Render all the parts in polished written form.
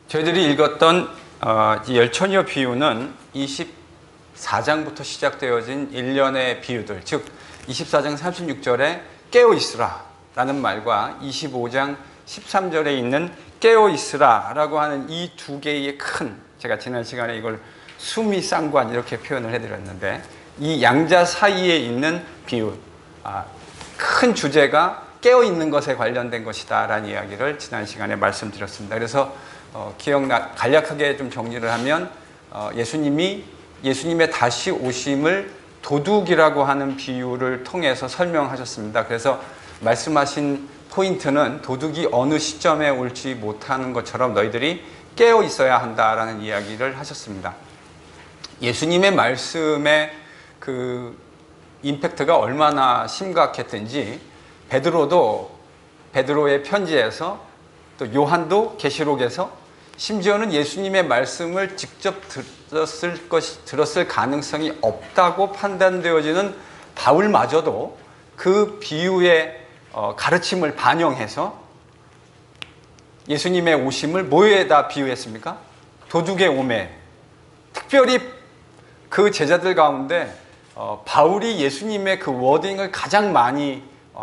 저희들이 읽었던 이 열처녀 비유는 24장부터 시작되어진 일련의 비유들, 즉 24장 36절에 깨어있으라 라는 말과 25장 13절에 있는 깨어있으라 라고 하는 이 두 개의 큰, 제가 지난 시간에 이걸 수미상관 이렇게 표현을 해드렸는데, 이 양자 사이에 있는 비유, 큰 주제가 깨어있는 것에 관련된 것이다 라는 이야기를 지난 시간에 말씀드렸습니다. 그래서 간략하게 좀 정리를 하면 예수님의 다시 오심을 도둑이라고 하는 비유를 통해서 설명하셨습니다. 그래서 말씀하신 포인트는 도둑이 어느 시점에 올지 못하는 것처럼 너희들이 깨어 있어야 한다라는 이야기를 하셨습니다. 예수님의 말씀의 그 임팩트가 얼마나 심각했든지 베드로의 편지에서 또 요한도 계시록에서 심지어는 예수님의 말씀을 직접 들었을 가능성이 없다고 판단되어지는 바울마저도 그 비유의 가르침을 반영해서 예수님의 오심을 뭐에다 비유했습니까? 도둑의 오매. 특별히 그 제자들 가운데 바울이 예수님의 그 워딩을 가장 많이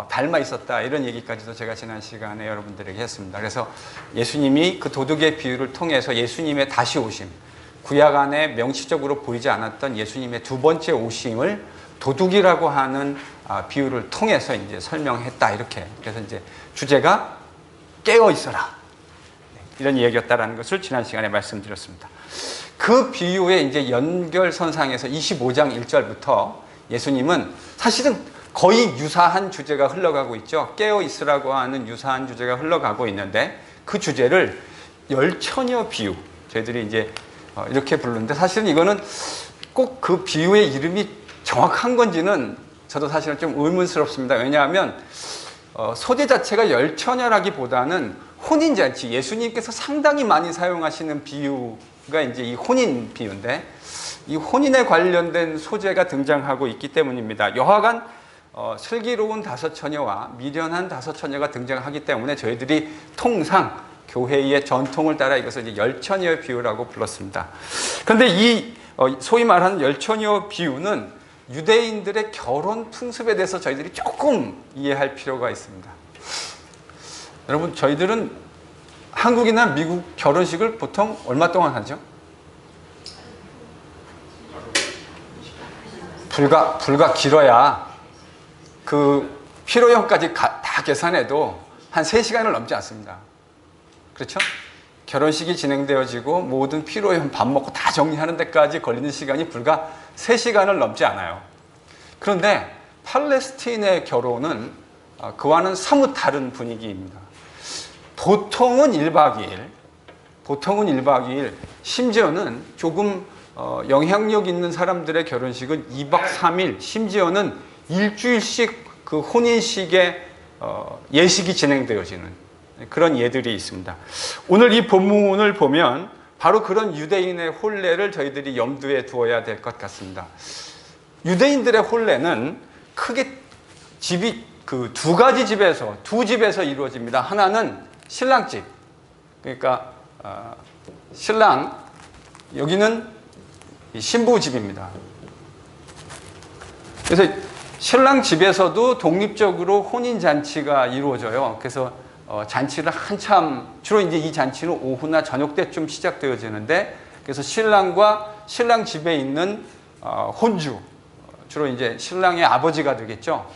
닮아 있었다, 이런 얘기까지도 제가 지난 시간에 여러분들에게 했습니다. 그래서 예수님이 그 도둑의 비유를 통해서 예수님의 다시 오심, 구약 안에 명시적으로 보이지 않았던 예수님의 두 번째 오심을 도둑이라고 하는 비유를 통해서 이제 설명했다, 이렇게. 그래서 이제 주제가 깨어 있어라, 이런 이야기였다라는 것을 지난 시간에 말씀드렸습니다. 그 비유의 이제 연결선상에서 25장 1절부터 예수님은 사실은 거의 유사한 주제가 흘러가고 있죠. 깨어 있으라고 하는 유사한 주제가 흘러가고 있는데, 그 주제를 열처녀 비유, 저희들이 이제 이렇게 부르는데, 사실은 이거는 꼭 그 비유의 이름이 정확한 건지는 저도 사실은 좀 의문스럽습니다. 왜냐하면 소재 자체가 열처녀라기보다는 혼인잔치, 예수님께서 상당히 많이 사용하시는 비유가 이제 이 혼인 비유인데, 이 혼인에 관련된 소재가 등장하고 있기 때문입니다. 여하간 슬기로운 다섯 처녀와 미련한 다섯 처녀가 등장하기 때문에 저희들이 통상 교회의 전통을 따라 이것을 이제 열처녀 비유라고 불렀습니다. 그런데 이 소위 말하는 열처녀 비유는 유대인들의 결혼 풍습에 대해서 저희들이 조금 이해할 필요가 있습니다. 여러분, 저희들은 한국이나 미국 결혼식을 보통 얼마 동안 하죠? 불과 길어야 그 피로연까지 다 계산해도 한 3시간을 넘지 않습니다. 그렇죠? 결혼식이 진행되어지고 모든 피로연, 밥 먹고 다 정리하는 데까지 걸리는 시간이 불과 3시간을 넘지 않아요. 그런데 팔레스틴의 결혼은 그와는 사뭇 다른 분위기입니다. 보통은 1박 2일, 심지어는 조금 영향력 있는 사람들의 결혼식은 2박 3일, 심지어는 일주일씩 그 혼인식의 예식이 진행되어지는 그런 예들이 있습니다. 오늘 이 본문을 보면 바로 그런 유대인의 혼례를 저희들이 염두에 두어야 될 것 같습니다. 유대인들의 혼례는 크게 집이 그 두 집에서 이루어집니다. 하나는 신랑집, 그러니까 신랑, 여기는 신부 집입니다. 그래서 신랑 집에서도 독립적으로 혼인잔치가 이루어져요. 그래서 잔치를 한참, 주로 이제 이 잔치는 오후나 저녁 때쯤 시작되어지는데, 그래서 신랑과 신랑 집에 있는 혼주, 주로 이제 신랑의 아버지가 되겠죠.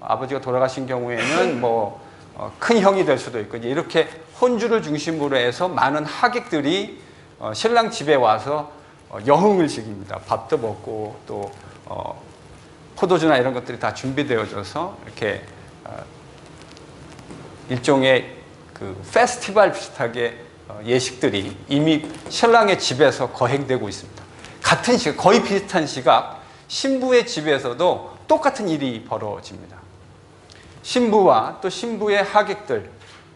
아버지가 돌아가신 경우에는 큰 형이 될 수도 있고, 이렇게 혼주를 중심으로 해서 많은 하객들이 신랑 집에 와서 여흥을 즐깁니다. 밥도 먹고 또 포도주나 이런 것들이 다 준비되어져서 이렇게 일종의 그 페스티벌 비슷하게 예식들이 이미 신랑의 집에서 거행되고 있습니다. 같은 시각, 거의 비슷한 시각, 신부의 집에서도 똑같은 일이 벌어집니다. 신부와 또 신부의 하객들,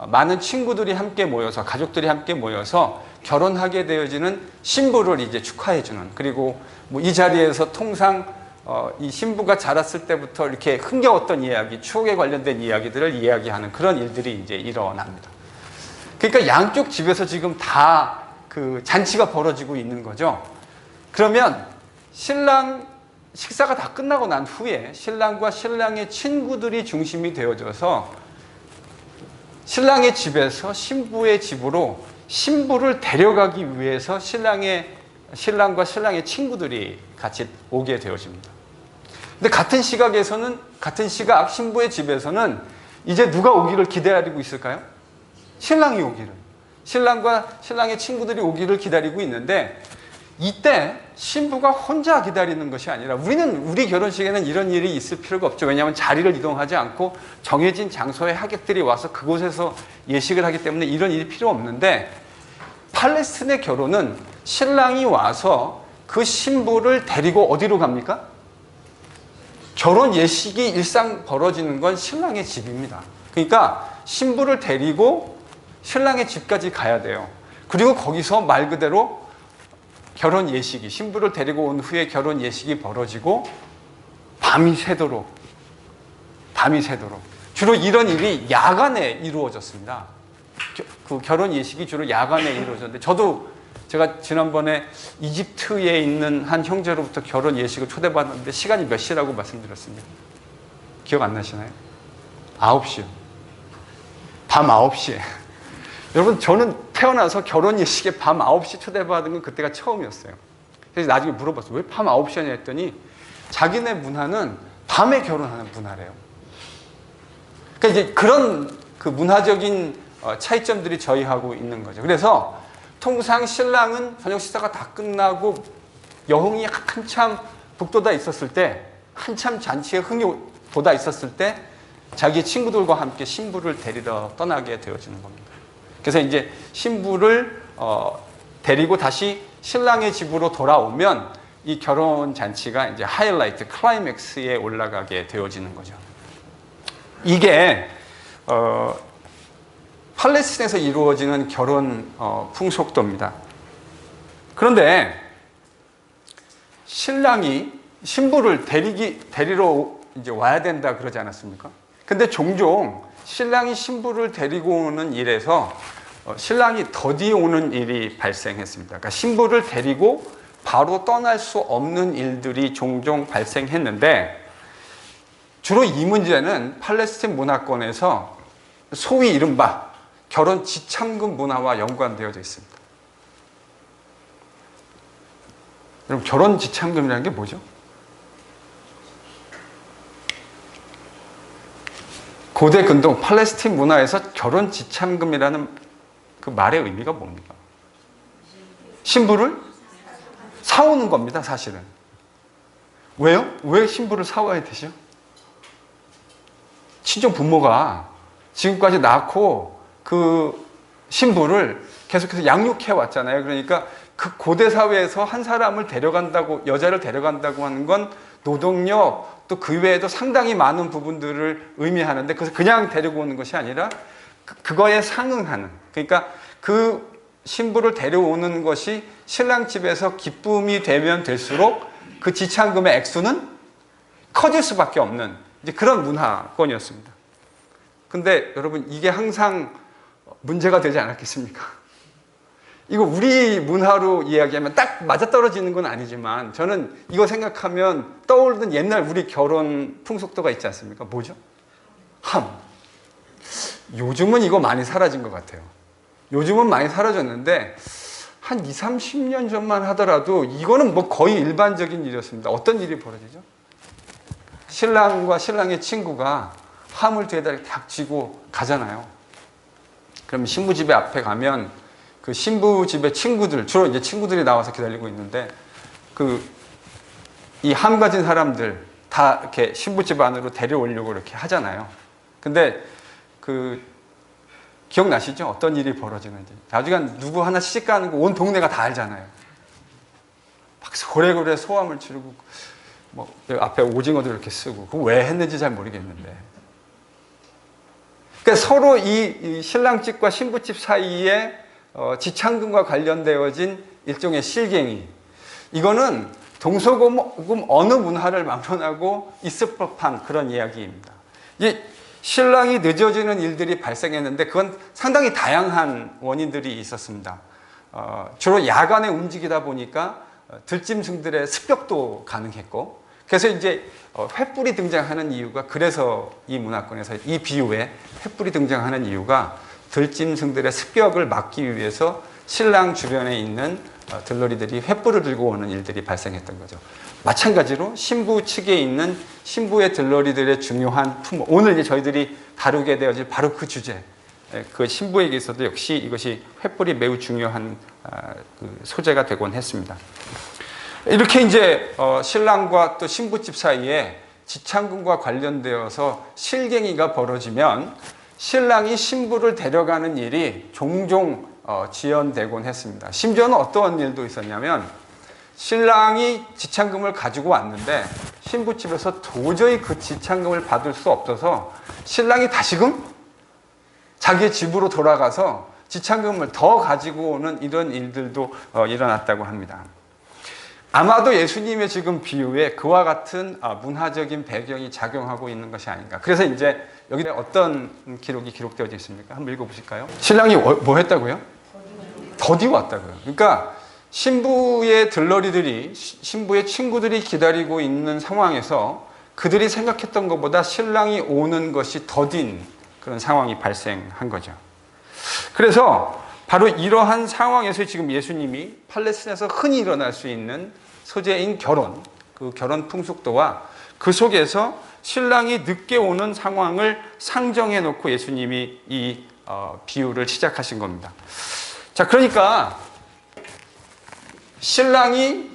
많은 친구들이 함께 모여서, 가족들이 함께 모여서 결혼하게 되어지는 신부를 이제 축하해주는, 그리고 이 자리에서 통상 이 신부가 자랐을 때부터 이렇게 흥겨웠던 이야기, 추억에 관련된 이야기들을 이야기하는 그런 일들이 이제 일어납니다. 그러니까 양쪽 집에서 지금 다 그 잔치가 벌어지고 있는 거죠. 그러면 신랑 식사가 다 끝나고 난 후에 신랑과 신랑의 친구들이 중심이 되어져서 신랑의 집에서 신부의 집으로 신부를 데려가기 위해서 신랑과 신랑의 친구들이 같이 오게 되어집니다. 근데 같은 시각 신부의 집에서는 이제 누가 오기를 기다리고 있을까요? 신랑이 오기를. 신랑과 신랑의 친구들이 오기를 기다리고 있는데 이때 신부가 혼자 기다리는 것이 아니라 우리 결혼식에는 이런 일이 있을 필요가 없죠. 왜냐하면 자리를 이동하지 않고 정해진 장소에 하객들이 와서 그곳에서 예식을 하기 때문에 이런 일이 필요 없는데 팔레스틴의 결혼은 신랑이 와서 그 신부를 데리고 어디로 갑니까? 결혼 예식이 일상 벌어지는 건 신랑의 집입니다. 그러니까 신부를 데리고 신랑의 집까지 가야 돼요. 그리고 거기서 말 그대로 결혼 예식이, 신부를 데리고 온 후에 결혼 예식이 벌어지고 밤이 새도록 주로 이런 일이 야간에 이루어졌습니다. 그 결혼 예식이 주로 야간에 이루어졌는데 제가 지난번에 이집트에 있는 한 형제로부터 결혼 예식을 초대받았는데 시간이 몇 시라고 말씀드렸습니다. 기억 안 나시나요? 9시요. 밤 9시에. 여러분, 저는 태어나서 결혼 예식에 밤 9시 초대받은 건 그때가 처음이었어요. 그래서 나중에 물어봤어요. 왜 밤 9시냐 했더니 자기네 문화는 밤에 결혼하는 문화래요. 그러니까 이제 그런 그 문화적인 차이점들이 저희하고 있는 거죠. 그래서 통상 신랑은 저녁 식사가 다 끝나고 여흥이 한참 북돋아 있었을 때, 한참 잔치에 흥이 돋아 있었을 때 자기 친구들과 함께 신부를 데리러 떠나게 되어지는 겁니다. 그래서 이제 신부를 데리고 다시 신랑의 집으로 돌아오면 이 결혼 잔치가 이제 하이라이트, 클라이맥스에 올라가게 되어지는 거죠. 이게 팔레스틴에서 이루어지는 결혼 풍속도입니다. 그런데 신랑이 신부를 데리러 이제 와야 된다 그러지 않았습니까? 근데 종종 신랑이 신부를 데리고 오는 일에서 신랑이 더디 오는 일이 발생했습니다. 그러니까 신부를 데리고 바로 떠날 수 없는 일들이 종종 발생했는데 주로 이 문제는 팔레스틴 문화권에서 소위 이른바 결혼 지참금 문화와 연관되어져 있습니다. 여러분, 결혼 지참금이라는 게 뭐죠? 고대 근동 팔레스틴 문화에서 결혼 지참금이라는 그 말의 의미가 뭡니까? 신부를 사오는 겁니다, 사실은. 왜요? 왜 신부를 사와야 되죠? 친정 부모가 지금까지 낳고 그 신부를 계속해서 양육해 왔잖아요. 그러니까 그 고대 사회에서 한 사람을 여자를 데려간다고 하는 건 노동력, 또 그 외에도 상당히 많은 부분들을 의미하는데, 그래서 그냥 데리고 오는 것이 아니라 그거에 상응하는, 그러니까 그 신부를 데려오는 것이 신랑 집에서 기쁨이 되면 될수록 그 지참금의 액수는 커질 수밖에 없는 이제 그런 문화권이었습니다. 근데 여러분, 이게 항상 문제가 되지 않았겠습니까? 이거 우리 문화로 이야기하면 딱 맞아떨어지는 건 아니지만 저는 이거 생각하면 떠오르는 옛날 우리 결혼 풍속도가 있지 않습니까? 뭐죠? 함. 요즘은 이거 많이 사라진 것 같아요. 요즘은 많이 사라졌는데 한 20, 30년 전만 하더라도 이거는 뭐 거의 일반적인 일이었습니다. 어떤 일이 벌어지죠? 신랑과 신랑의 친구가 함을 뒤에다 탁 쥐고 가잖아요. 그럼 신부 집에 앞에 가면 그 신부 집의 친구들, 주로 이제 친구들이 나와서 기다리고 있는데 이 함 가진 사람들 다 이렇게 신부 집 안으로 데려오려고 이렇게 하잖아요. 근데 기억나시죠? 어떤 일이 벌어지는지. 나중에 누구 하나 시집 가는 거 온 동네가 다 알잖아요. 막 고래고래 소함을 치르고 뭐 앞에 오징어도 이렇게 쓰고 그거 왜 했는지 잘 모르겠는데. 그러니까 서로 이 신랑집과 신부집 사이에 지참금과 관련되어진 일종의 실갱이. 이거는 동서고금 어느 문화를 막론하고 있을 법한 그런 이야기입니다. 이 신랑이 늦어지는 일들이 발생했는데 그건 상당히 다양한 원인들이 있었습니다. 주로 야간에 움직이다 보니까 들짐승들의 습격도 가능했고, 그래서 이제 횃불이 등장하는 이유가, 그래서 이 문화권에서 이 비유에 횃불이 등장하는 이유가 들짐승들의 습격을 막기 위해서 신랑 주변에 있는 들러리들이 횃불을 들고 오는 일들이 발생했던 거죠. 마찬가지로 신부 측에 있는 신부의 들러리들의 중요한 품목, 오늘 이제 저희들이 다루게 되어질 바로 그 주제, 그 신부에게 있어도 역시 이것이 횃불이 매우 중요한 그 소재가 되곤 했습니다. 이렇게 이제 신랑과 또 신부집 사이에 지창금과 관련되어서 실갱이가 벌어지면 신랑이 신부를 데려가는 일이 종종 지연되곤 했습니다. 심지어는 어떤 일도 있었냐면, 신랑이 지창금을 가지고 왔는데 신부집에서 도저히 그 지창금을 받을 수 없어서 신랑이 다시금 자기의 집으로 돌아가서 지창금을 더 가지고 오는 이런 일들도 일어났다고 합니다. 아마도 예수님의 지금 비유에 그와 같은 문화적인 배경이 작용하고 있는 것이 아닌가. 그래서 이제 여기 어떤 기록이 기록되어져 있습니까? 한번 읽어보실까요? 신랑이 뭐 했다고요? 더디 왔다고요. 그러니까 신부의 들러리들이, 신부의 친구들이 기다리고 있는 상황에서 그들이 생각했던 것보다 신랑이 오는 것이 더딘 그런 상황이 발생한 거죠. 그래서 바로 이러한 상황에서 지금 예수님이 팔레스타인에서 흔히 일어날 수 있는 소재인 결혼, 그 결혼 풍속도와 그 속에서 신랑이 늦게 오는 상황을 상정해 놓고 예수님이 이 비유를 시작하신 겁니다. 자, 그러니까 신랑이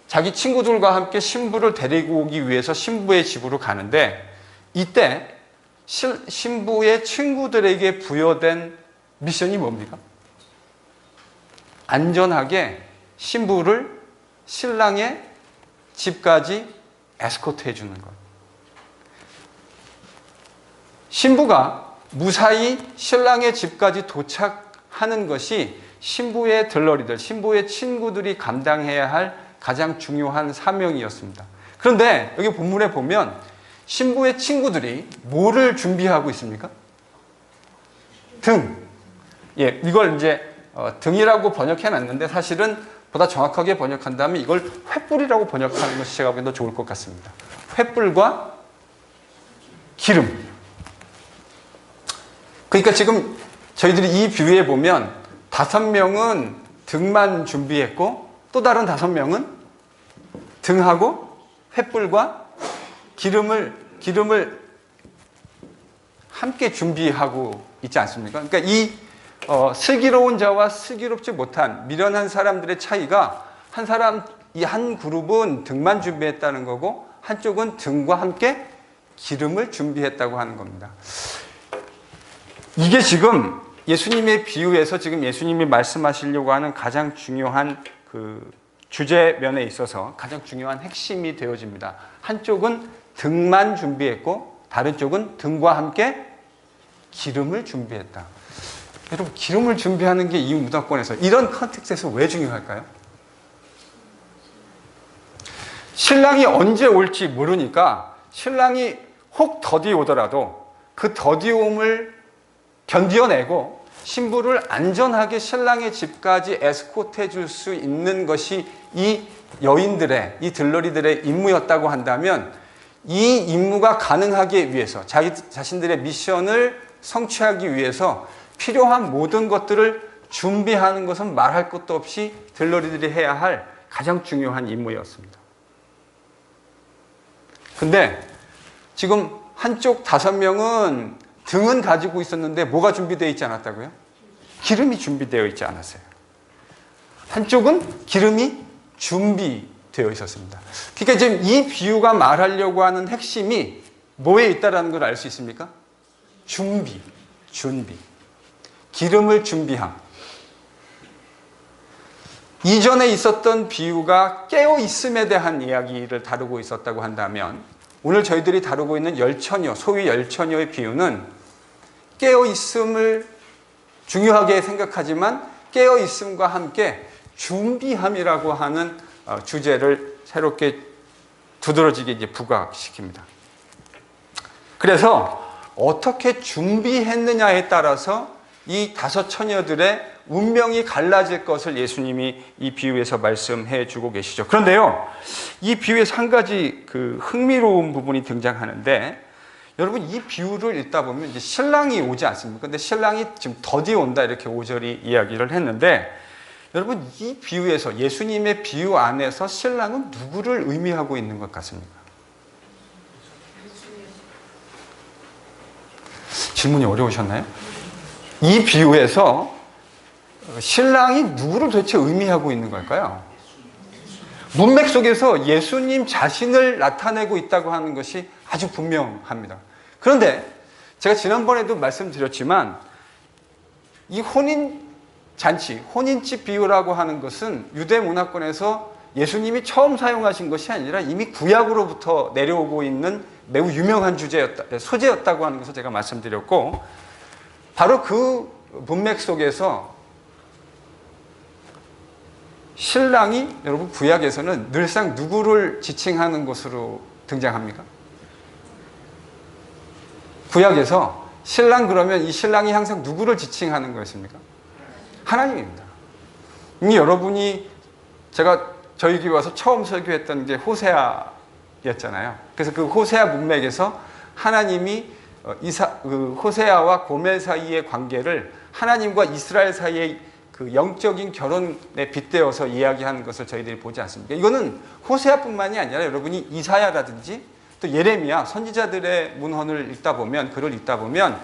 자기 친구들과 함께 신부를 데리고 오기 위해서 신부의 집으로 가는데, 이때 신부의 친구들에게 부여된 미션이 뭡니까? 안전하게 신부를 신랑의 집까지 에스코트 해주는 것. 신부가 무사히 신랑의 집까지 도착하는 것이 신부의 들러리들, 신부의 친구들이 감당해야 할 가장 중요한 사명이었습니다. 그런데 여기 본문에 보면 신부의 친구들이 뭐를 준비하고 있습니까? 등. 예, 이걸 이제 등이라고 번역해 놨는데 사실은 보다 정확하게 번역한다면 이걸 횃불이라고 번역하는 것이 제가 보기엔 더 좋을 것 같습니다. 횃불과 기름. 그러니까 지금 저희들이 이 비유에 보면 5명은 등만 준비했고 또 다른 5명은 등하고 횃불과 기름을 함께 준비하고 있지 않습니까? 그러니까 이 슬기로운 자와 슬기롭지 못한 미련한 사람들의 차이가, 이 한 그룹은 등만 준비했다는 거고 한쪽은 등과 함께 기름을 준비했다고 하는 겁니다. 이게 지금 예수님의 비유에서 지금 예수님이 말씀하시려고 하는 가장 중요한 그 주제면에 있어서 가장 중요한 핵심이 되어집니다. 한쪽은 등만 준비했고 다른 쪽은 등과 함께 기름을 준비했다. 여러분, 기름을 준비하는 게 이 문화권에서 이런 컨텍스트에서 왜 중요할까요? 신랑이 언제 올지 모르니까 신랑이 혹 더디 오더라도 그 더디움을 견뎌내고 신부를 안전하게 신랑의 집까지 에스코트해 줄 수 있는 것이 이 여인들의, 이 들러리들의 임무였다고 한다면, 이 임무가 가능하기 위해서, 자기 자신들의 미션을 성취하기 위해서 필요한 모든 것들을 준비하는 것은 말할 것도 없이 들러리들이 해야 할 가장 중요한 임무였습니다. 근데 지금 한쪽 5명은 등은 가지고 있었는데 뭐가 준비되어 있지 않았다고요? 기름이 준비되어 있지 않았어요. 한쪽은 기름이 준비되어 있었습니다. 그러니까 지금 이 비유가 말하려고 하는 핵심이 뭐에 있다는 걸 알 수 있습니까? 준비. 기름을 준비함. 이전에 있었던 비유가 깨어있음에 대한 이야기를 다루고 있었다고 한다면, 오늘 저희들이 다루고 있는 열처녀, 소위 열처녀의 비유는 깨어있음을 중요하게 생각하지만 깨어있음과 함께 준비함이라고 하는 주제를 새롭게 두드러지게 이제 부각시킵니다. 그래서 어떻게 준비했느냐에 따라서 이 5 처녀들의 운명이 갈라질 것을 예수님이 이 비유에서 말씀해 주고 계시죠. 그런데요, 이 비유에서 한 가지 그 흥미로운 부분이 등장하는데, 여러분 이 비유를 읽다 보면 이제 신랑이 오지 않습니까? 근데 신랑이 지금 더디 온다 이렇게 5절이 이야기를 했는데, 여러분 이 비유에서 예수님의 비유 안에서 신랑은 누구를 의미하고 있는 것 같습니까? 질문이 어려우셨나요? 이 비유에서 신랑이 누구를 도대체 의미하고 있는 걸까요? 문맥 속에서 예수님 자신을 나타내고 있다고 하는 것이 아주 분명합니다. 그런데 제가 지난번에도 말씀드렸지만 이 혼인잔치, 혼인집 비유라고 하는 것은 유대 문화권에서 예수님이 처음 사용하신 것이 아니라 이미 구약으로부터 내려오고 있는 매우 유명한 소재였다고 하는 것을 제가 말씀드렸고, 바로 그 문맥 속에서 신랑이 여러분 구약에서는 늘상 누구를 지칭하는 것으로 등장합니까? 구약에서 신랑 그러면 이 신랑이 항상 누구를 지칭하는 거였습니까? 하나님입니다. 이미 여러분이 제가 저희 교회 와서 처음 설교했던 게 호세아였잖아요. 그래서 그 호세아 문맥에서 하나님이 호세아와 고멜 사이의 관계를 하나님과 이스라엘 사이의 그 영적인 결혼에 빗대어서 이야기하는 것을 저희들이 보지 않습니까? 이거는 호세아뿐만이 아니라 여러분이 이사야라든지 또 예레미야 선지자들의 문헌을 읽다 보면, 글을 읽다 보면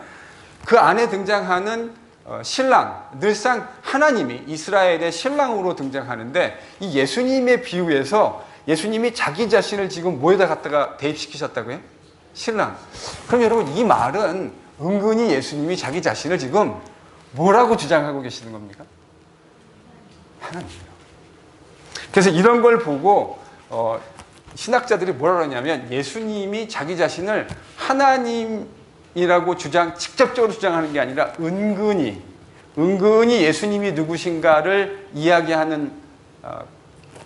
그 안에 등장하는 신랑, 늘상 하나님이 이스라엘의 신랑으로 등장하는데, 이 예수님의 비유에서 예수님이 자기 자신을 지금 뭐에다 갖다가 대입시키셨다고요? 신랑. 그럼 여러분 이 말은 은근히 예수님이 자기 자신을 지금 뭐라고 주장하고 계시는 겁니까? 하나님이요. 그래서 이런 걸 보고 신학자들이 뭐라 그러냐면, 예수님이 자기 자신을 하나님이라고 직접적으로 주장하는 게 아니라 은근히 예수님이 누구신가를 이야기하는,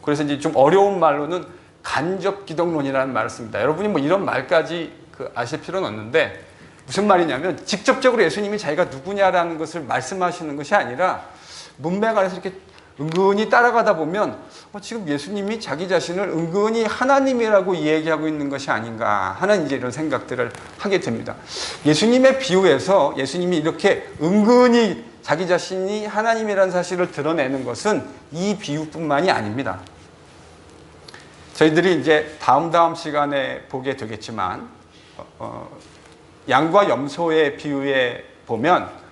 그래서 이제 좀 어려운 말로는 간접 기독론이라는 말을 씁니다. 여러분이 뭐 이런 말까지 아실 필요는 없는데, 무슨 말이냐면 직접적으로 예수님이 자기가 누구냐라는 것을 말씀하시는 것이 아니라 문맥 안에서 이렇게 은근히 따라가다 보면 지금 예수님이 자기 자신을 은근히 하나님이라고 얘기하고 있는 것이 아닌가 하는 이제 이런 생각들을 하게 됩니다. 예수님의 비유에서 예수님이 이렇게 은근히 자기 자신이 하나님이라는 사실을 드러내는 것은 이 비유뿐만이 아닙니다. 저희들이 이제 다음 시간에 보게 되겠지만 양과 염소의 비유에 보면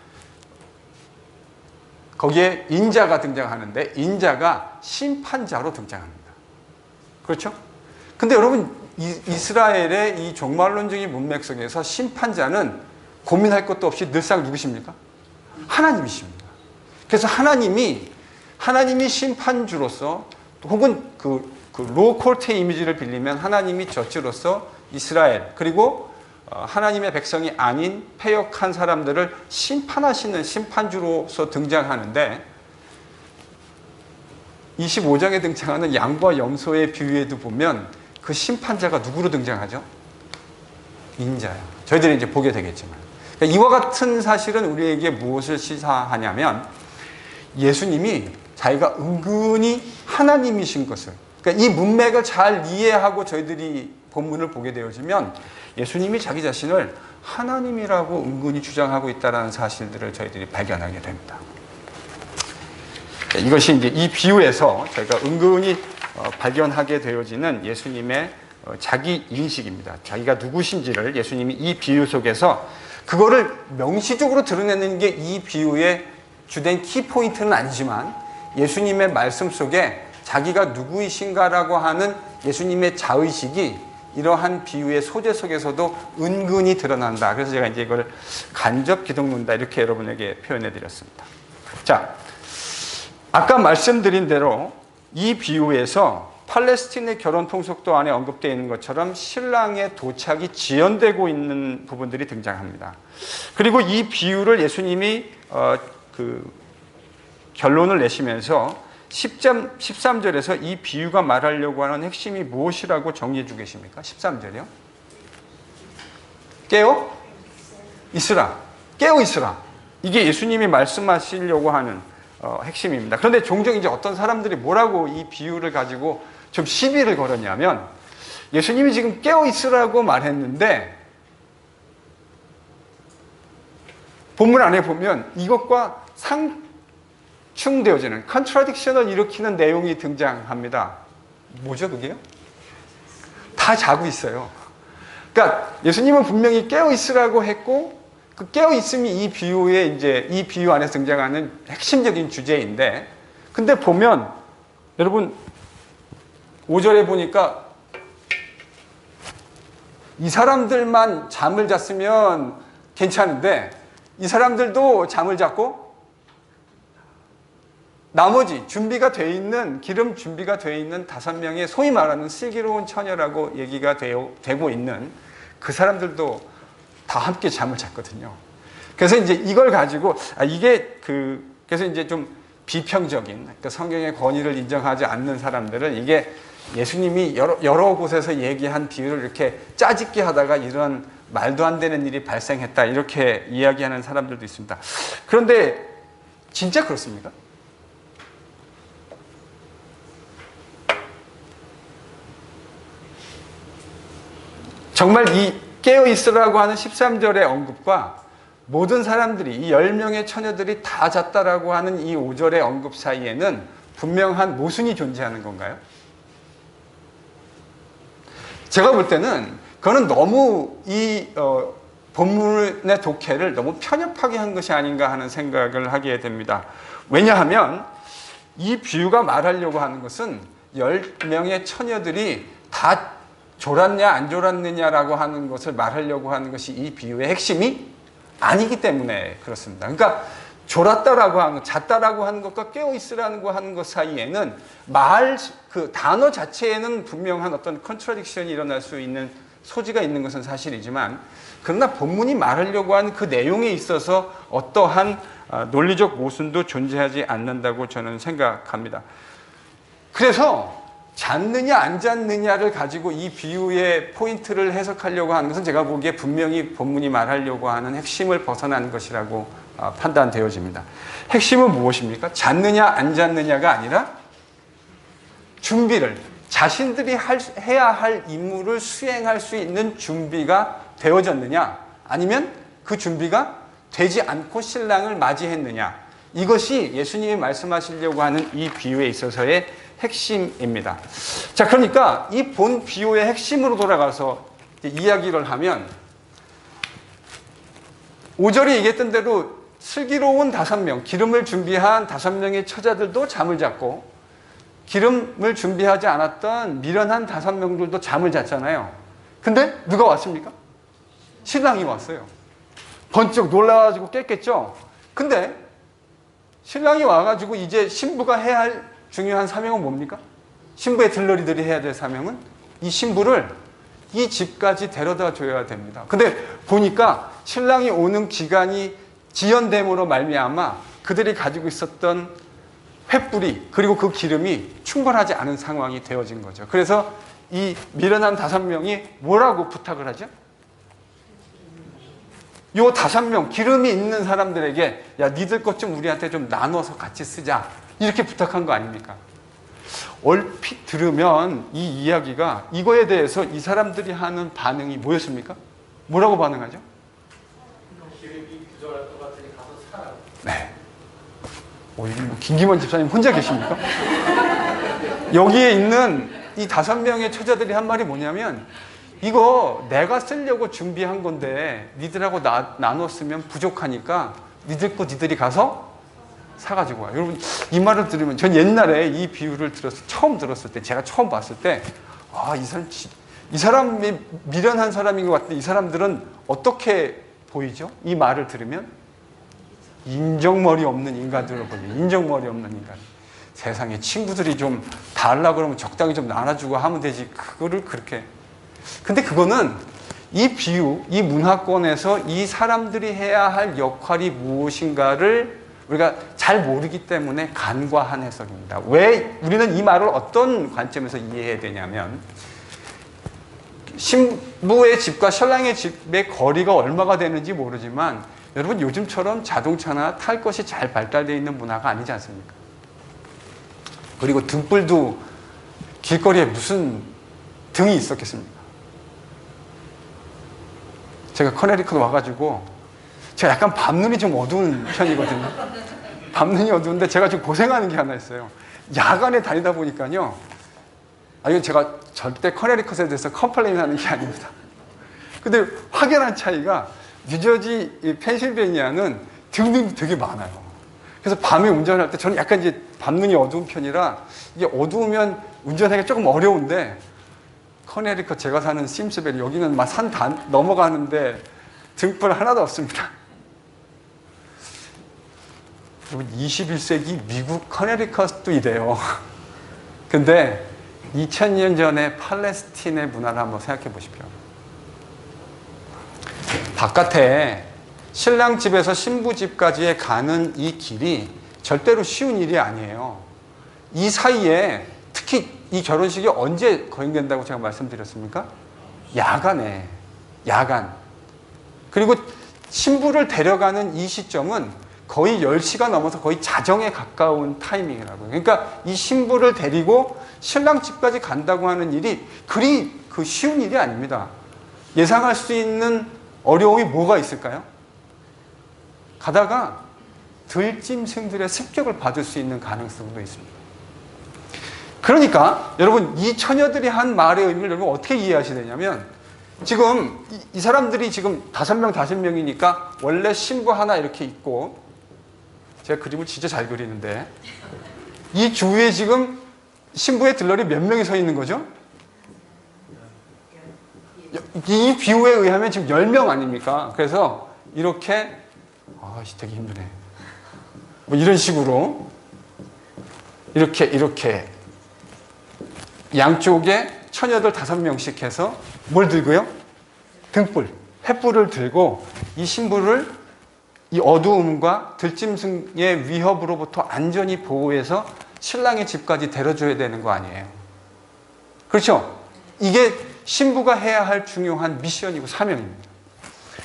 거기에 인자가 등장하는데, 인자가 심판자로 등장합니다. 그렇죠? 근데 여러분 이스라엘의 이 종말론적인 문맥 속에서 심판자는 고민할 것도 없이 늘상 누구십니까? 하나님이십니다. 그래서 하나님이 심판주로서, 혹은 그 로코르트의 이미지를 빌리면 하나님이 저주로서 이스라엘, 그리고 하나님의 백성이 아닌 패역한 사람들을 심판하시는 심판주로서 등장하는데, 25장에 등장하는 양과 염소의 비유에도 보면 그 심판자가 누구로 등장하죠? 인자요. 저희들이 이제 보게 되겠지만, 그러니까 이와 같은 사실은 우리에게 무엇을 시사하냐면, 예수님이 자기가 은근히 하나님이신 것을, 그러니까 이 문맥을 잘 이해하고 저희들이 본문을 보게 되어지면 예수님이 자기 자신을 하나님이라고 은근히 주장하고 있다는 사실들을 저희들이 발견하게 됩니다. 이것이 이제 이 비유에서 저희가 은근히 발견하게 되어지는 예수님의 자기 인식입니다. 자기가 누구신지를 예수님이 이 비유 속에서 그거를 명시적으로 드러내는 게 이 비유의 주된 키포인트는 아니지만, 예수님의 말씀 속에 자기가 누구이신가라고 하는 예수님의 자의식이 이러한 비유의 소재 속에서도 은근히 드러난다. 그래서 제가 이제 이걸 간접 기독론이다 이렇게 여러분에게 표현해 드렸습니다. 자, 아까 말씀드린 대로 이 비유에서 팔레스틴의 결혼 통속도 안에 언급되어 있는 것처럼 신랑의 도착이 지연되고 있는 부분들이 등장합니다. 그리고 이 비유를 예수님이 결론을 내시면서 13절에서 이 비유가 말하려고 하는 핵심이 무엇이라고 정리해 주고 계십니까? 13절이요. 깨어 있으라. 깨어 있으라. 이게 예수님이 말씀하시려고 하는 핵심입니다. 그런데 종종 이제 어떤 사람들이 뭐라고 이 비유를 가지고 좀 시비를 걸었냐면, 예수님이 지금 깨어 있으라고 말했는데 본문 안에 보면 이것과 상충되어지는 컨트라딕션을 일으키는 내용이 등장합니다. 뭐죠, 그게요? 다 자고 있어요. 그러니까 예수님은 분명히 깨어 있으라고 했고, 그 깨어 있음이 이 비유의 이제 이 비유 안에 등장하는 핵심적인 주제인데, 근데 보면 여러분 5절에 보니까 이 사람들만 잠을 잤으면 괜찮은데 이 사람들도 잠을 잤고 나머지 준비가 돼 있는 기름 준비가 돼 있는 5명의 소위 말하는 슬기로운 처녀라고 얘기가 되고 있는 그 사람들도 다 함께 잠을 잤거든요. 그래서 이제 이걸 가지고 그래서 이제 좀 비평적인, 그러니까 성경의 권위를 인정하지 않는 사람들은 이게 예수님이 여러 곳에서 얘기한 비유를 이렇게 짜집기 하다가 이런 말도 안 되는 일이 발생했다 이렇게 이야기하는 사람들도 있습니다. 그런데 진짜 그렇습니까? 정말 이 깨어있으라고 하는 13절의 언급과 모든 사람들이 이 10명의 처녀들이 다 잤다라고 하는 이 5절의 언급 사이에는 분명한 모순이 존재하는 건가요? 제가 볼 때는 그거는 너무 이 본문의 독해를 너무 편협하게 한 것이 아닌가 하는 생각을 하게 됩니다. 왜냐하면 이 비유가 말하려고 하는 것은 10명의 처녀들이 다 졸았냐 안 졸았느냐라고 하는 것을 말하려고 하는 것이 이 비유의 핵심이 아니기 때문에 그렇습니다. 그러니까 졸았다라고 하는, 잤다라고 하는 것과 깨어있으라고 하는 것 사이에는 그 단어 자체에는 분명한 어떤 컨트라딕션이 일어날 수 있는 소지가 있는 것은 사실이지만, 그러나 본문이 말하려고 하는 그 내용에 있어서 어떠한 논리적 모순도 존재하지 않는다고 저는 생각합니다. 그래서 잤느냐 안 잤느냐를 가지고 이 비유의 포인트를 해석하려고 하는 것은 제가 보기에 분명히 본문이 말하려고 하는 핵심을 벗어난 것이라고 판단되어집니다. 핵심은 무엇입니까? 잤느냐 안 잤느냐가 아니라 준비를, 자신들이 해야 할 임무를 수행할 수 있는 준비가 되어졌느냐, 아니면 그 준비가 되지 않고 신랑을 맞이했느냐, 이것이 예수님이 말씀하시려고 하는 이 비유에 있어서의 핵심입니다. 자, 그러니까 이 본 비유의 핵심으로 돌아가서 이야기를 하면 5절에 얘기했던 대로 슬기로운 5명, 기름을 준비한 5명의 처자들도 잠을 잤고, 기름을 준비하지 않았던 미련한 5명들도 잠을 잤잖아요. 근데 누가 왔습니까? 신랑이 왔어요. 번쩍 놀라가지고 깼겠죠. 근데 신랑이 와가지고 이제 신부가 해야 할 중요한 사명은 뭡니까? 신부의 들러리들이 해야 될 사명은 이 신부를 이 집까지 데려다 줘야 됩니다. 근데 보니까 신랑이 오는 기간이 지연됨으로 말미암아 그들이 가지고 있었던 횃불이, 그리고 그 기름이 충분하지 않은 상황이 되어진 거죠. 그래서 이 미련한 5명이 뭐라고 부탁을 하죠? 요 5명, 기름이 있는 사람들에게, 야, 니들 것 좀 우리한테 좀 나눠서 같이 쓰자, 이렇게 부탁한 거 아닙니까? 얼핏 들으면 이 이야기가, 이거에 대해서 이 사람들이 하는 반응이 뭐였습니까? 뭐라고 반응하죠? 기름이 부족할 것 같으니 가서 사라. 네. 김기문 집사님 혼자 계십니까? 여기에 있는 이 5명의 처자들이 한 말이 뭐냐면, 이거 내가 쓰려고 준비한 건데 니들하고 나눠 쓰면 부족하니까 니들 거 니들이 가서 사가지고 와. 여러분, 이 말을 들으면, 전 옛날에 이 비유를 처음 들었을 때, 제가 처음 봤을 때, 아, 이 사람이 미련한 사람인 것 같은데 이 사람들은 어떻게 보이죠? 이 말을 들으면 인정머리 없는 인간들로 보여요. 인정머리 없는 인간. 세상에 친구들이 좀 달라고 그러면 적당히 좀 나눠주고 하면 되지, 그거를 그렇게. 근데 그거는 이 비유, 이 문화권에서 이 사람들이 해야 할 역할이 무엇인가를 우리가 잘 모르기 때문에 간과한 해석입니다. 왜 우리는 이 말을 어떤 관점에서 이해해야 되냐면, 신부의 집과 신랑의 집의 거리가 얼마가 되는지 모르지만 여러분 요즘처럼 자동차나 탈 것이 잘 발달되어 있는 문화가 아니지 않습니까? 그리고 등불도 길거리에 무슨 등이 있었겠습니까? 제가 커네리컷 와가지고 제가 약간 밤눈이 좀 어두운 편이거든요. 밤눈이 어두운데 제가 좀 고생하는 게 하나 있어요. 야간에 다니다 보니까요. 이건 제가 절대 커네리컷에 대해서 컴플레인 하는 게 아닙니다. 근데 확연한 차이가 뉴저지, 이 펜실베니아는 등이 되게 많아요. 그래서 밤에 운전할 때 저는 약간 이제 밤눈이 어두운 편이라 이게 어두우면 운전하기가 조금 어려운데 커네리컷 제가 사는 심스베리 여기는 막 산 넘어가는데 등불 하나도 없습니다. 여러분 21세기 미국 커네리컷도 이래요. 근데 2000년 전에 팔레스틴의 문화를 한번 생각해 보십시오. 바깥에 신랑 집에서 신부 집까지의 가는 이 길이 절대로 쉬운 일이 아니에요. 이 사이에 특히 이 결혼식이 언제 거행된다고 제가 말씀드렸습니까? 야간에. 야간. 그리고 신부를 데려가는 이 시점은 거의 10시가 넘어서 거의 자정에 가까운 타이밍이라고요. 그러니까 이 신부를 데리고 신랑 집까지 간다고 하는 일이 그리 쉬운 일이 아닙니다. 예상할 수 있는 어려움이 뭐가 있을까요? 가다가 들짐승들의 습격을 받을 수 있는 가능성도 있습니다. 그러니까 여러분 이 처녀들이 한 말의 의미를 여러분 어떻게 이해하셔야 되냐면 지금 이 사람들이 지금 5명, 5명이니까 원래 신부 하나 이렇게 있고 제가 그림을 진짜 잘 그리는데 이 주위에 지금 신부의 들러리 몇 명이 서 있는 거죠? 이 비유에 의하면 지금 10명 아닙니까? 그래서 이렇게 되게 힘드네. 뭐 이런 식으로 이렇게 양쪽에 처녀들 5명씩 해서 뭘 들고요? 등불, 횃불을 들고 이 신부를 이 어두움과 들짐승의 위협으로부터 안전히 보호해서 신랑의 집까지 데려줘야 되는 거 아니에요? 그렇죠? 이게 신부가 해야 할 중요한 미션이고 사명입니다.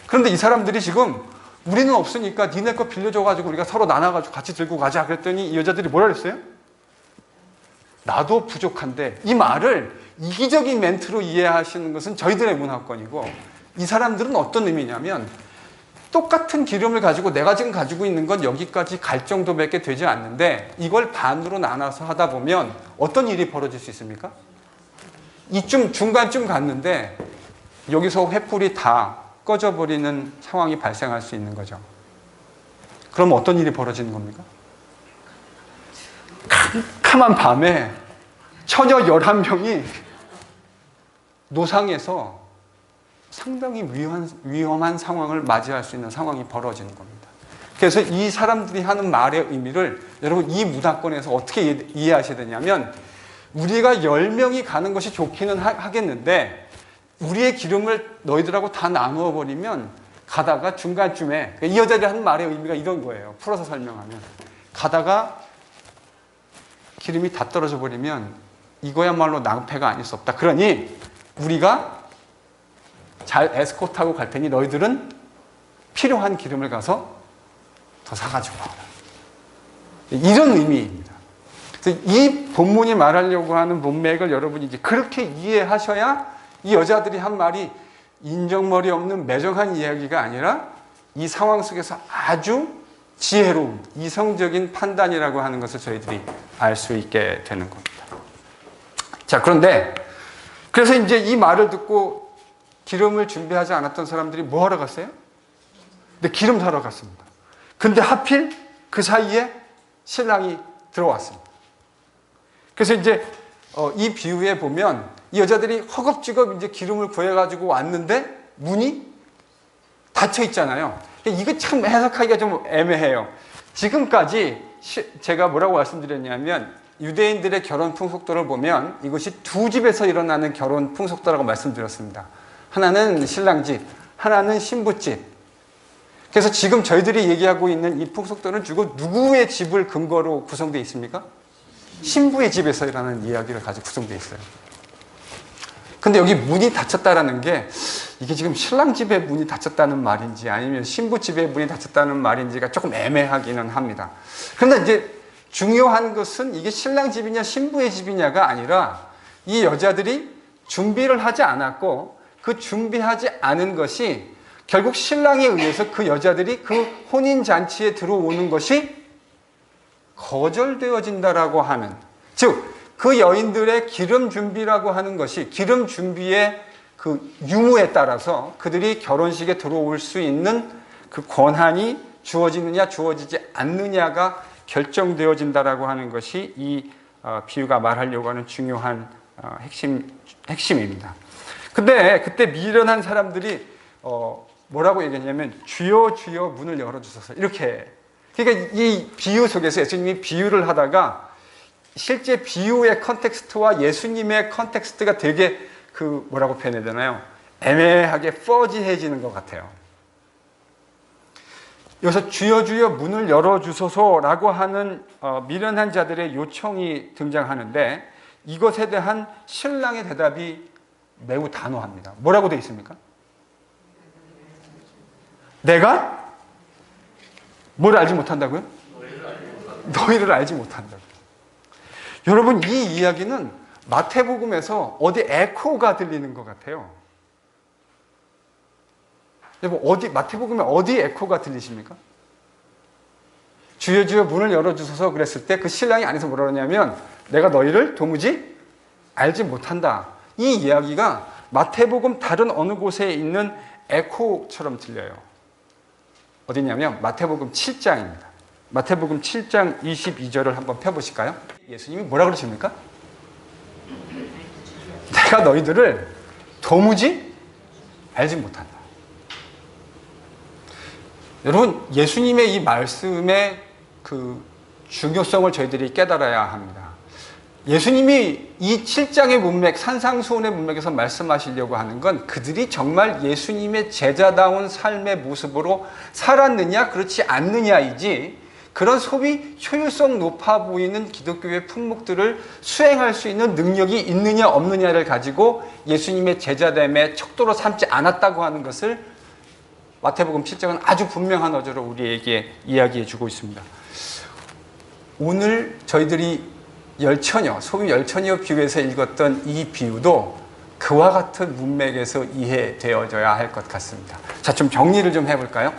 그런데 이 사람들이 지금 우리는 없으니까 니네 거 빌려줘가지고 우리가 서로 나눠가지고 같이 들고 가자 그랬더니 이 여자들이 뭐라 그랬어요? 나도 부족한데 이 말을 이기적인 멘트로 이해하시는 것은 저희들의 문화권이고 이 사람들은 어떤 의미냐면 똑같은 기름을 가지고 내가 지금 가지고 있는 건 여기까지 갈 정도밖에 되지 않는데 이걸 반으로 나눠서 하다 보면 어떤 일이 벌어질 수 있습니까? 이쯤 중간쯤 갔는데 여기서 횃불이 다 꺼져버리는 상황이 발생할 수 있는 거죠. 그럼 어떤 일이 벌어지는 겁니까? 캄캄한 밤에 처녀 11명이 노상에서 상당히 위험한 상황을 맞이할 수 있는 상황이 벌어지는 겁니다. 그래서 이 사람들이 하는 말의 의미를 여러분 이 문화권에서 어떻게 이해하셔야 되냐면 우리가 10명이 가는 것이 좋기는 하겠는데 우리의 기름을 너희들하고 다 나누어 버리면 가다가 중간쯤에 이 여자들이 하는 말의 의미가 이런 거예요. 풀어서 설명하면 가다가 기름이 다 떨어져 버리면 이거야말로 낭패가 아닐 수 없다. 그러니 우리가 잘 에스코트하고 갈 테니 너희들은 필요한 기름을 가서 더 사가지고 와라. 이런 의미입니다. 그래서 이 본문이 말하려고 하는 문맥을 여러분이 이제 그렇게 이해하셔야 이 여자들이 한 말이 인정머리 없는 매정한 이야기가 아니라 이 상황 속에서 아주 지혜로운 이성적인 판단이라고 하는 것을 저희들이 알 수 있게 되는 겁니다. 자, 그런데 그래서 이제 이 말을 듣고 기름을 준비하지 않았던 사람들이 뭐 하러 갔어요? 근데 기름 사러 갔습니다. 근데 하필 그 사이에 신랑이 들어왔습니다. 그래서 이제 이 비유에 보면 이 여자들이 허겁지겁 이제 기름을 구해가지고 왔는데 문이 닫혀 있잖아요. 이거 참 해석하기가 좀 애매해요. 지금까지 제가 뭐라고 말씀드렸냐면 유대인들의 결혼 풍속도를 보면 이것이 두 집에서 일어나는 결혼 풍속도라고 말씀드렸습니다. 하나는 신랑 집, 하나는 신부 집. 그래서 지금 저희들이 얘기하고 있는 이 풍속도는 주로 누구의 집을 근거로 구성되어 있습니까? 신부의 집에서 일어나는 이야기를 가지고 구성되어 있어요. 근데 여기 문이 닫혔다라는 게 이게 지금 신랑 집의 문이 닫혔다는 말인지 아니면 신부 집의 문이 닫혔다는 말인지가 조금 애매하기는 합니다. 그런데 이제 중요한 것은 이게 신랑 집이냐 신부의 집이냐가 아니라 이 여자들이 준비를 하지 않았고 그 준비하지 않은 것이 결국 신랑에 의해서 그 여자들이 그 혼인잔치에 들어오는 것이 거절되어진다라고 하는, 즉 그 여인들의 기름 준비라고 하는 것이 기름 준비의 그 유무에 따라서 그들이 결혼식에 들어올 수 있는 그 권한이 주어지느냐 주어지지 않느냐가 결정되어진다라고 하는 것이 이 비유가 말하려고 하는 중요한 핵심입니다. 근데 그때 미련한 사람들이 뭐라고 얘기했냐면 주여 주여 문을 열어주소서 이렇게. 그러니까 이 비유 속에서 예수님이 비유를 하다가 실제 비유의 컨텍스트와 예수님의 컨텍스트가 되게 뭐라고 표현해야 되나요? 애매하게 퍼지해지는 것 같아요. 여기서 주여 주여 문을 열어주소서라고 하는 미련한 자들의 요청이 등장하는데 이것에 대한 신랑의 대답이 매우 단호합니다. 뭐라고 되어 있습니까? 내가 뭘 알지 못한다고요? 너희를 알지 못한다고. 여러분, 이 이야기는 마태복음에서 어디 에코가 들리는 것 같아요. 여러분, 마태복음에 어디 에코가 들리십니까? 주여 주여 문을 열어주소서 그랬을 때 그 신랑이 안에서 뭐라 그러냐면 내가 너희를 도무지 알지 못한다. 이 이야기가 마태복음 다른 어느 곳에 있는 에코처럼 들려요. 어디냐면 마태복음 7장입니다. 마태복음 7장 22절을 한번 펴보실까요? 예수님이 뭐라 그러십니까? 내가 너희들을 도무지 알지 못한다. 여러분, 예수님의 이 말씀의 그 중요성을 저희들이 깨달아야 합니다. 예수님이 이 7장의 문맥, 산상수훈의 문맥에서 말씀하시려고 하는 건 그들이 정말 예수님의 제자다운 삶의 모습으로 살았느냐 그렇지 않느냐이지, 그런 소위 효율성 높아 보이는 기독교의 품목들을 수행할 수 있는 능력이 있느냐 없느냐를 가지고 예수님의 제자됨의 척도로 삼지 않았다고 하는 것을 마태복음 7장은 아주 분명한 어조로 우리에게 이야기해 주고 있습니다. 오늘 저희들이 열처녀, 소위 열처녀 비유에서 읽었던 이 비유도 그와 같은 문맥에서 이해되어져야 할 것 같습니다. 자, 좀 정리를 좀 해볼까요?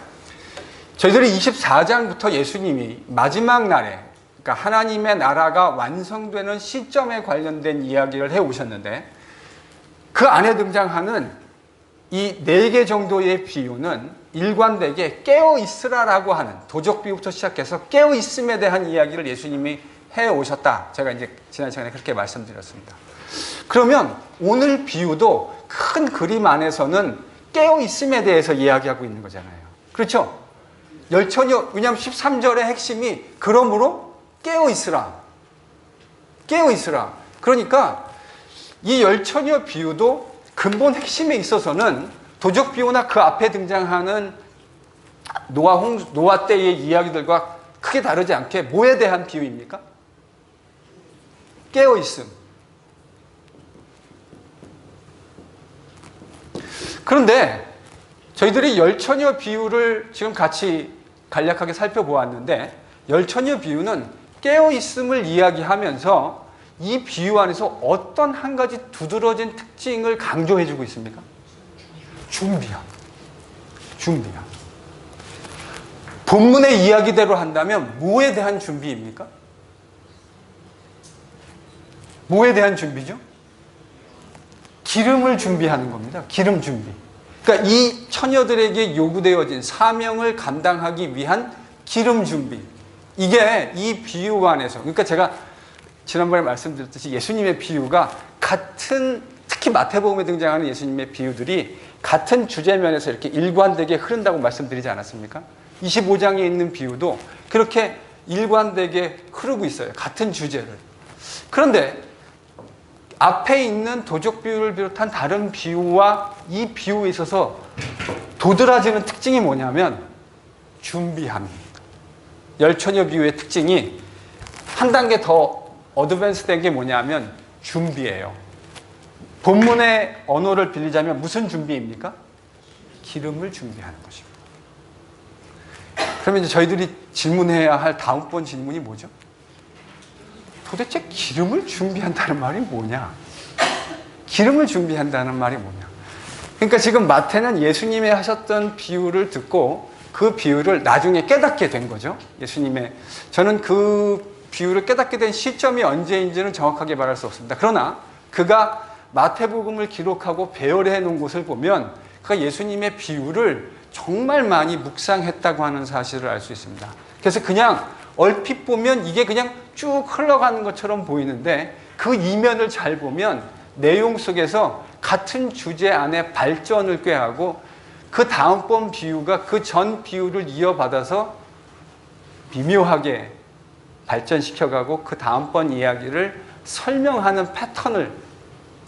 저희들이 24장부터 예수님이 마지막 날에, 그러니까 하나님의 나라가 완성되는 시점에 관련된 이야기를 해오셨는데, 그 안에 등장하는 이 4개 정도의 비유는 일관되게 깨어있으라라고 하는 도적비유부터 시작해서 깨어있음에 대한 이야기를 예수님이 해오셨다. 제가 이제 지난 시간에 그렇게 말씀드렸습니다. 그러면 오늘 비유도 큰 그림 안에서는 깨어있음에 대해서 이야기하고 있는 거잖아요. 그렇죠? 열처녀, 왜냐하면 13절의 핵심이 그러므로 깨어있으라. 깨어있으라. 그러니까 이 열처녀 비유도 근본 핵심에 있어서는 도적 비유나 그 앞에 등장하는 노아 때의 이야기들과 크게 다르지 않게 뭐에 대한 비유입니까? 깨어있음. 그런데 저희들이 열처녀 비유를 지금 같이 간략하게 살펴보았는데, 열처녀 비유는 깨어있음을 이야기하면서 이 비유 안에서 어떤 한 가지 두드러진 특징을 강조해주고 있습니까? 준비함. 준비함. 본문의 이야기대로 한다면 뭐에 대한 준비입니까? 뭐에 대한 준비죠? 기름을 준비하는 겁니다. 기름 준비. 그러니까 이 처녀들에게 요구되어진 사명을 감당하기 위한 기름 준비. 이게 이 비유 안에서, 그러니까 제가 지난번에 말씀드렸듯이 예수님의 비유가 같은, 특히 마태복음에 등장하는 예수님의 비유들이 같은 주제면에서 이렇게 일관되게 흐른다고 말씀드리지 않았습니까? 25장에 있는 비유도 그렇게 일관되게 흐르고 있어요. 같은 주제를. 그런데 앞에 있는 도적 비유를 비롯한 다른 비유와 이 비유에 있어서 도드라지는 특징이 뭐냐면 준비함입니다. 열처녀 비유의 특징이 한 단계 더 어드밴스된 게 뭐냐면 준비예요. 본문의 언어를 빌리자면 무슨 준비입니까? 기름을 준비하는 것입니다. 그러면 이제 저희들이 질문해야 할 다음번 질문이 뭐죠? 도대체 기름을 준비한다는 말이 뭐냐? 기름을 준비한다는 말이 뭐냐? 그러니까 지금 마태는 예수님이 하셨던 비유를 듣고 그 비유를 나중에 깨닫게 된 거죠. 저는 그 비유를 깨닫게 된 시점이 언제인지는 정확하게 말할 수 없습니다. 그러나 그가 마태복음을 기록하고 배열해 놓은 곳을 보면 그가 예수님의 비유를 정말 많이 묵상했다고 하는 사실을 알 수 있습니다. 그래서 그냥 얼핏 보면 이게 그냥 쭉 흘러가는 것처럼 보이는데 그 이면을 잘 보면 내용 속에서 같은 주제 안에 발전을 꾀하고 그 다음번 비유가 그 전 비유를 이어받아서 미묘하게 발전시켜가고 그 다음번 이야기를 설명하는 패턴을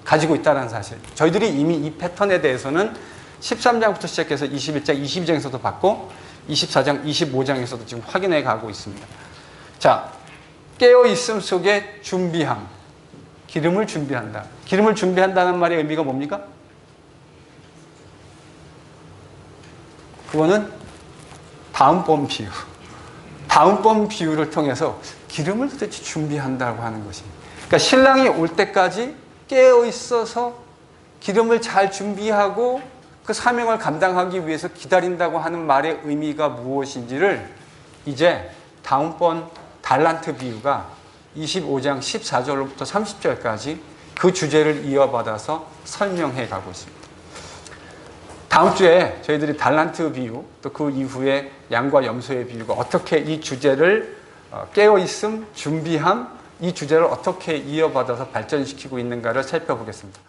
가지고 있다는 사실. 저희들이 이미 이 패턴에 대해서는 13장부터 시작해서 21장, 22장에서도 봤고 24장, 25장에서도 지금 확인해 가고 있습니다. 자, 깨어있음 속에 준비함. 기름을 준비한다. 기름을 준비한다는 말의 의미가 뭡니까? 그거는 다음번 비유. 다음번 비유를 통해서 기름을 도대체 준비한다고 하는 것입니다. 그러니까 신랑이 올 때까지 깨어 있어서 기름을 잘 준비하고 그 사명을 감당하기 위해서 기다린다고 하는 말의 의미가 무엇인지를 이제 다음번 달란트 비유가 25장 14절로부터 30절까지 그 주제를 이어받아서 설명해 가고 있습니다. 다음 주에 저희들이 달란트 비유, 또 그 이후에 양과 염소의 비유가 어떻게 이 주제를 깨어있음, 준비함, 이 주제를 어떻게 이어받아서 발전시키고 있는가를 살펴보겠습니다.